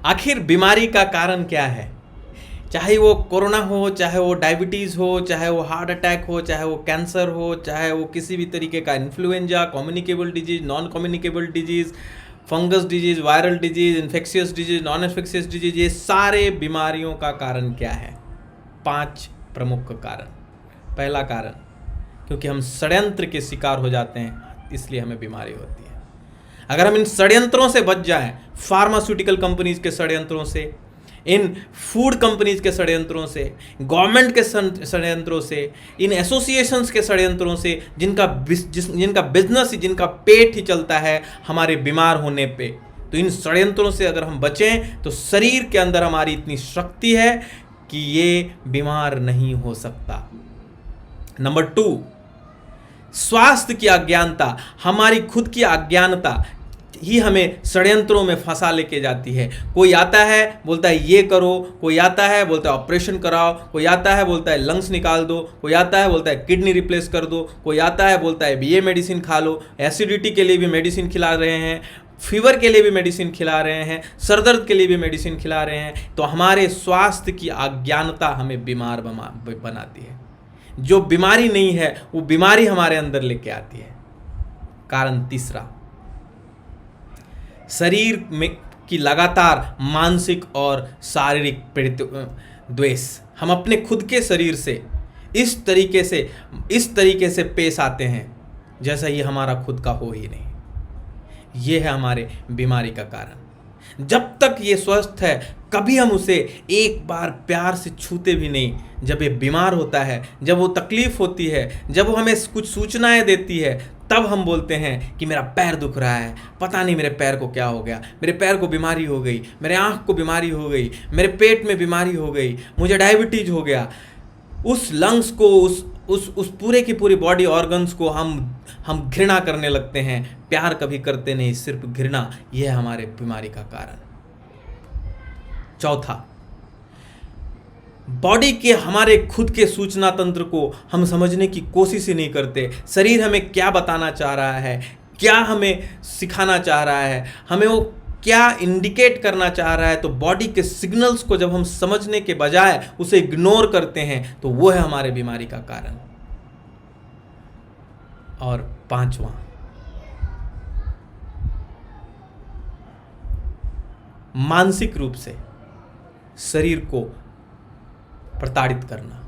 आखिर बीमारी का कारण क्या है? चाहे वो कोरोना हो, चाहे वो डायबिटीज़ हो, चाहे वो हार्ट अटैक हो, चाहे वो कैंसर हो, चाहे वो किसी भी तरीके का influenza, communicable disease, non communicable disease, fungus disease, viral disease, infectious disease, non infectious disease, ये सारे बीमारियों का कारण क्या है? 5 प्रमुख कारण। पहला कारण, क्योंकि हम षड्यंत्र के शिकार हो जाते हैं, इसलिए हमें बीमारी होती है। अगर हम इन षड्यंत्रों से बच जाएं, फार्मास्यूटिकल कंपनीज के षड्यंत्रों से, इन फूड कंपनीज के षड्यंत्रों से, गवर्नमेंट के षड्यंत्रों से, इन एसोसिएशंस के षड्यंत्रों से, जिनका बिजनेस ही, जिनका पेट ही चलता है हमारे बीमार होने पे, तो इन षड्यंत्रों से अगर हम बचें तो शरीर के अंदर हमारी इतनी शक्ति है कि ये बीमार नहीं हो सकता। नंबर 2, स्वास्थ्य की अज्ञानता, हमारी खुद की अज्ञानता ही हमें षड्यंत्रों में फंसा लेके जाती है। कोई आता है बोलता है ये करो, कोई आता है बोलता है ऑपरेशन कराओ, कोई आता है बोलता है लंग्स निकाल दो, कोई आता है बोलता है किडनी रिप्लेस कर दो, कोई आता है बोलता है ये मेडिसिन खा लो, एसिडिटी के लिए भी मेडिसिन खिला रहे हैं, फीवर के लिए भी मेडिसिन खिला रहे हैं, सर दर्द के लिए भी मेडिसिन खिला रहे हैं। तो हमारे स्वास्थ्य की अज्ञानता हमें बीमार बनाती है। जो बीमारी नहीं है वो बीमारी हमारे अंदर लेके आती है। कारण तीसरा, शरीर में की लगातार मानसिक और शारीरिक द्वेष। हम अपने खुद के शरीर से इस तरीके से पेश आते हैं जैसा ये हमारा खुद का हो ही नहीं। ये है हमारे बीमारी का कारण। जब तक ये स्वस्थ है कभी हम उसे एक बार प्यार से छूते भी नहीं। जब ये बीमार होता है, जब वो तकलीफ होती है, जब वो हमें कुछ सूचनाएं देती है, तब हम बोलते हैं कि मेरा पैर दुख रहा है, पता नहीं मेरे पैर को क्या हो गया, मेरे पैर को बीमारी हो गई, मेरे आँख को बीमारी हो गई, मेरे पेट में बीमारी हो गई, मुझे डायबिटीज हो गया। उस लंग्स को, उस पूरे की पूरी बॉडी ऑर्गन्स को हम घृणा करने लगते हैं। प्यार कभी करते नहीं, सिर्फ घृणा। यह है हमारे बीमारी का कारण। चौथा, बॉडी के हमारे खुद के सूचना तंत्र को हम समझने की कोशिश ही नहीं करते। शरीर हमें क्या बताना चाह रहा है, क्या हमें सिखाना चाह रहा है, हमें वो क्या इंडिकेट करना चाह रहा है, तो बॉडी के सिग्नल्स को जब हम समझने के बजाय उसे इग्नोर करते हैं तो वो है हमारे बीमारी का कारण। और पांचवा, मानसिक रूप से शरीर को प्रताड़ित करना।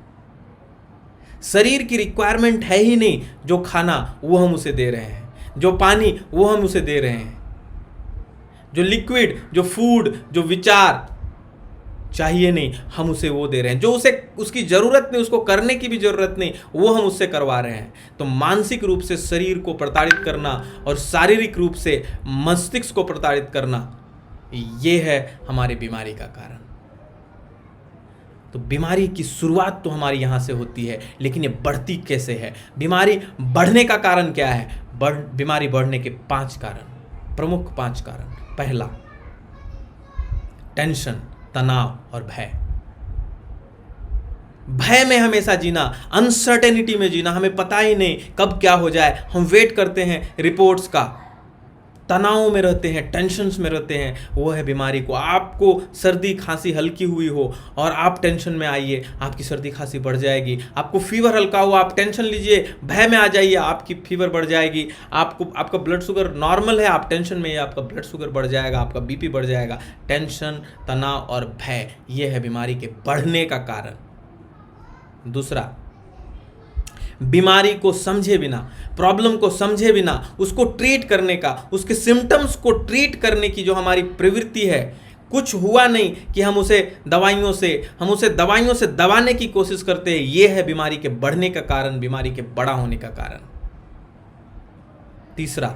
शरीर की रिक्वायरमेंट है ही नहीं, जो खाना वो हम उसे दे रहे हैं, जो पानी वो हम उसे दे रहे हैं, जो लिक्विड, जो फूड, जो विचार चाहिए नहीं हम उसे वो दे रहे हैं, जो उसे उसकी ज़रूरत नहीं, उसको करने की भी ज़रूरत नहीं, वो हम उससे करवा रहे हैं। तो मानसिक रूप से शरीर को प्रताड़ित करना और शारीरिक रूप से मस्तिष्क को प्रताड़ित करना, ये है हमारी बीमारी का कारण। तो बीमारी की शुरुआत तो हमारी यहाँ से होती है, लेकिन ये बढ़ती कैसे है? बीमारी बढ़ने का कारण क्या है? बीमारी बढ़ने के 5 कारण, प्रमुख 5 कारण। पहला, टेंशन, तनाव और भय। भय में हमेशा जीना, अनसर्टेनिटी में जीना, हमें पता ही नहीं कब क्या हो जाए, हम वेट करते हैं रिपोर्ट्स का, तनाव में रहते हैं, टेंशन्स में रहते हैं। वो है बीमारी को। आपको सर्दी खांसी हल्की हुई हो और आप टेंशन में आइए, आपकी सर्दी खांसी बढ़ जाएगी। आपको फीवर हल्का हुआ, आप टेंशन लीजिए, भय में आ जाइए, आपकी फीवर बढ़ जाएगी। आपका ब्लड शुगर नॉर्मल है, आप टेंशन में, आपका ब्लड शुगर बढ़ जाएगा, आपका बीपी बढ़ जाएगा। टेंशन, तनाव और भय, ये है बीमारी के बढ़ने का कारण। दूसरा, बीमारी को समझे बिना, प्रॉब्लम को समझे बिना उसको ट्रीट करने का, उसके सिम्टम्स को ट्रीट करने की जो हमारी प्रवृत्ति है, कुछ हुआ नहीं कि हम उसे दवाइयों से दबाने की कोशिश करते हैं। यह है बीमारी के बढ़ने का कारण, बीमारी के बड़ा होने का कारण। तीसरा,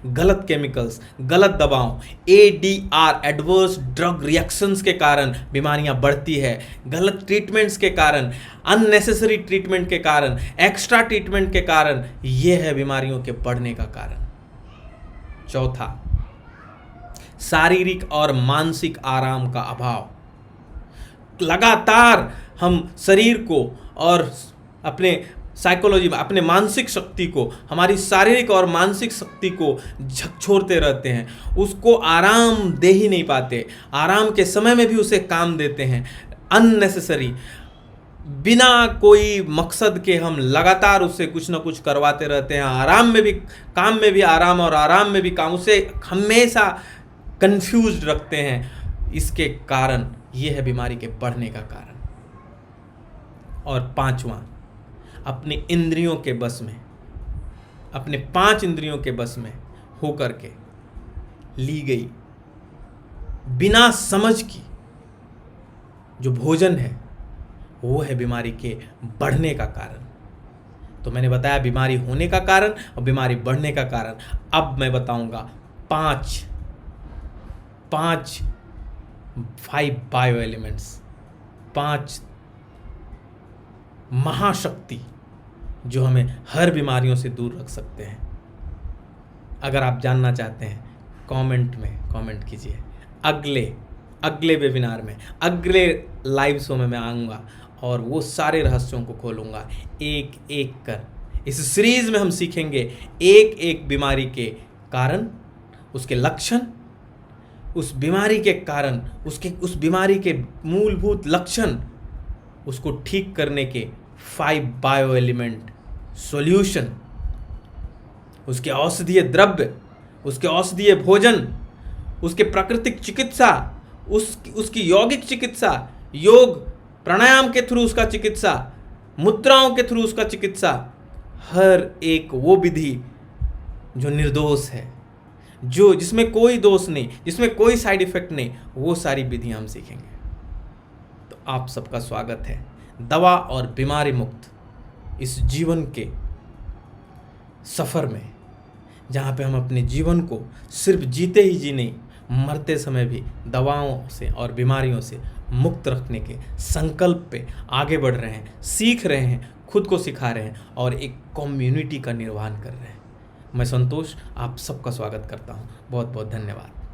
गलत केमिकल्स, गलत दवाओं, ADR, एडवर्स ड्रग रिएक्शंस के कारण बीमारियां बढ़ती है। गलत ट्रीटमेंट्स के कारण, अननेसेसरी ट्रीटमेंट के कारण, एक्स्ट्रा ट्रीटमेंट के कारण, यह है बीमारियों के बढ़ने का कारण। चौथा, शारीरिक और मानसिक आराम का अभाव। लगातार हम शरीर को और अपने साइकोलॉजी में अपने मानसिक शक्ति को, हमारी शारीरिक और मानसिक शक्ति को झकझोरते रहते हैं, उसको आराम दे ही नहीं पाते, आराम के समय में भी उसे काम देते हैं अननेसेसरी, बिना कोई मकसद के हम लगातार उससे कुछ ना कुछ करवाते रहते हैं, आराम में भी काम में भी आराम और आराम में भी काम, उसे हमेशा कंफ्यूज रखते हैं। इसके कारण ये है बीमारी के बढ़ने का कारण। और 5वां, अपने इंद्रियों के बस में, अपने 5 इंद्रियों के बस में होकर के ली गई बिना समझ की जो भोजन है, वो है बीमारी के बढ़ने का कारण। तो मैंने बताया बीमारी होने का कारण और बीमारी बढ़ने का कारण। अब मैं बताऊंगा 5 बायो एलिमेंट्स, 5 महाशक्ति जो हमें हर बीमारियों से दूर रख सकते हैं। अगर आप जानना चाहते हैं कमेंट में कमेंट कीजिए। अगले वेबिनार में, अगले लाइव शो में मैं आऊँगा और वो सारे रहस्यों को खोलूँगा एक एक कर। इस सीरीज में हम सीखेंगे एक एक बीमारी के कारण, उसके लक्षण, उस बीमारी के कारण, उस बीमारी के मूलभूत लक्षण, उसको ठीक करने के 5 बायो एलिमेंट सॉल्यूशन, उसके औषधीय द्रव्य, उसके औषधीय भोजन, उसके प्राकृतिक चिकित्सा, उसकी यौगिक चिकित्सा, योग प्राणायाम के थ्रू उसका चिकित्सा, मुद्राओं के थ्रू उसका चिकित्सा, हर एक वो विधि जो निर्दोष है, जो जिसमें कोई दोष नहीं, जिसमें कोई साइड इफेक्ट नहीं, वो सारी विधियां हम सीखेंगे। तो आप सबका स्वागत है दवा और बीमारी मुक्त इस जीवन के सफ़र में, जहाँ पे हम अपने जीवन को सिर्फ जीते ही जी नहीं, मरते समय भी दवाओं से और बीमारियों से मुक्त रखने के संकल्प पे आगे बढ़ रहे हैं, सीख रहे हैं, खुद को सिखा रहे हैं और एक कम्युनिटी का निर्माण कर रहे हैं। मैं संतोष आप सबका स्वागत करता हूँ। बहुत बहुत धन्यवाद।